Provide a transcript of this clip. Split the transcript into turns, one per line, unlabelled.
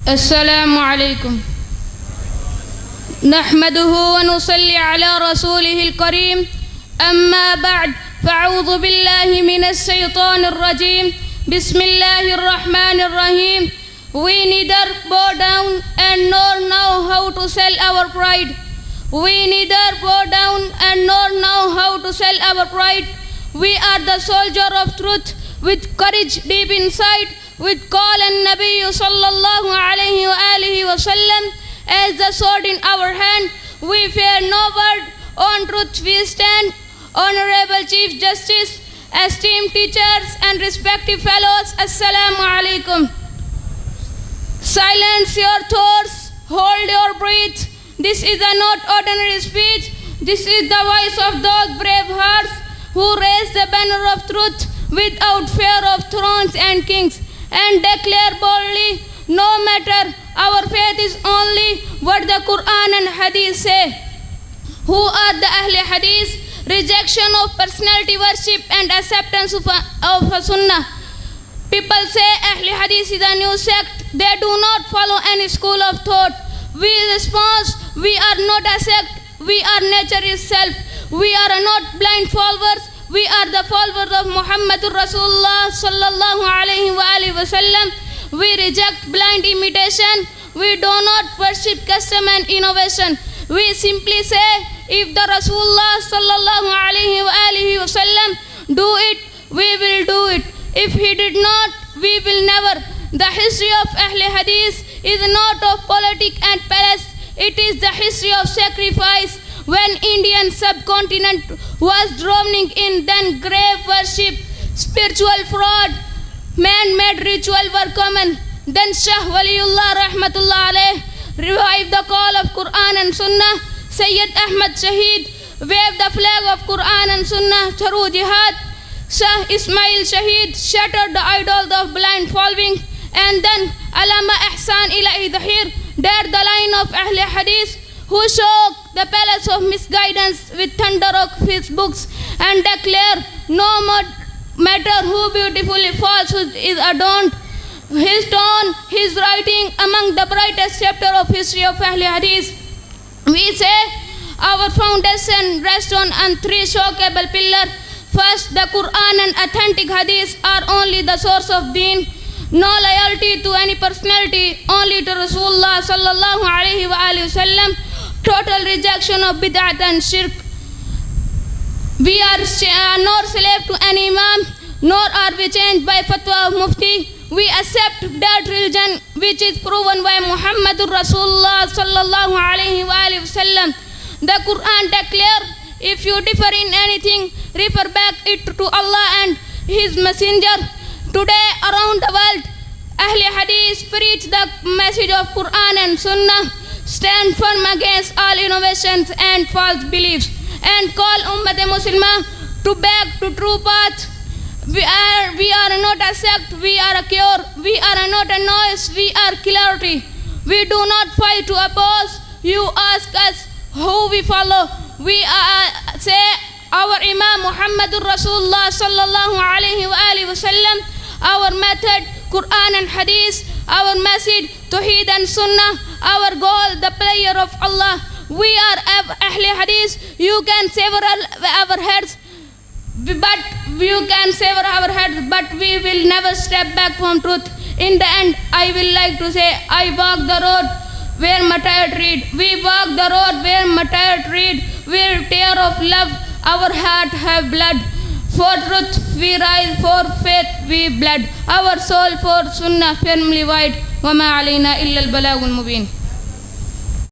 السلام عليكم. نحمده ونصلي على رسوله الكريم. أما بعد فأعوذ بالله من الشيطان الرجيم. بسم الله الرحمن الرحيم. We neither bow down and nor know how to sell our pride. We neither bow down and nor know how to sell our pride. We are the soldier of truth with courage deep inside. With call and Nabi sallallahu alayhi wa alihi wa sallam as the sword in our hand. We fear no word. On truth we stand. Honorable Chief Justice, esteemed teachers and respected fellows, Assalamu alaikum. Silence your thoughts, hold your breath. This is not ordinary speech. This is the voice of those brave hearts who raise the banner of truth without fear of thrones and kings, and declare boldly, no matter, our faith is only what the Quran and Hadith say. Who are the Ahl Hadith? Rejection of personality worship and acceptance of a Sunnah. People say Ahl Hadith is a new sect. They do not follow any school of thought. We respond, we are not a sect. We are nature itself. We are not blind followers. We are the followers of Muhammadur Rasulullah sallallahu alayhi wa alihi wa sallam. We reject blind imitation. We do not worship custom and innovation. We simply say, if the Rasulullah sallallahu alayhi wa alihi wa sallam do it, we will do it. If he did not, we will never. The history of Ahl Hadith is not of politics and palace. It is the history of sacrifice. When Indian subcontinent was drowning in then grave worship, spiritual fraud, man-made ritual were common. Then Shah Waliullah rahmatullah alayh revived the call of Quran and Sunnah. Sayyid Ahmad Shaheed waved the flag of Quran and Sunnah through jihad. Shah Ismail Shaheed shattered the idols of blind following. And then Allama Ihsan Ilahi Dahir dared the line of Ahl Hadith, who shook the palace of misguidance with thunder of his books and declare, no matter who beautifully falsehood is adorned, his tone, his writing among the brightest chapter of history of Ahl Hadith. We say our foundation rests on three shockable pillars. First, the Quran and authentic Hadith are only the source of deen. No loyalty to any personality, only to Rasulullah sallallahu alayhi wa alihi wa sallam. Total rejection of bid'at and shirk. We are nor slave to any imam, nor are we changed by fatwa of mufti. We accept that religion which is proven by Muhammadur Rasulullah sallallahu alayhi wa alihi wa sallam. The Quran declares, if you differ in anything, refer back it to Allah and His Messenger. Today around the world, Ahl Hadith preach the message of Quran and Sunnah, stand firm against all innovations and false beliefs, and call Ummat Muslimah to back to true path. We are not a sect, we are a cure. We are not a noise, we are clarity. We do not fight to oppose. You ask us who we follow. We say our Imam Muhammadur Rasulullah sallallahu alayhi wa alihi wa sallam. Our method, Quran and Hadith. Our message, Tawheed and Sunnah. Our goal, the prayer of Allah. We are Ahl Hadith. You can sever our heads, but we will never step back from truth. In the end, I will like to say, I walk the road where Matthias tread. We walk the road where Matthias tread. Where tear of love, our heart have blood. For truth we rise, for faith we blood. Our soul for Sunnah firmly wide. وَمَا عَلَيْنَا إِلَّا الْبَلَاغُ الْمُبِينُ.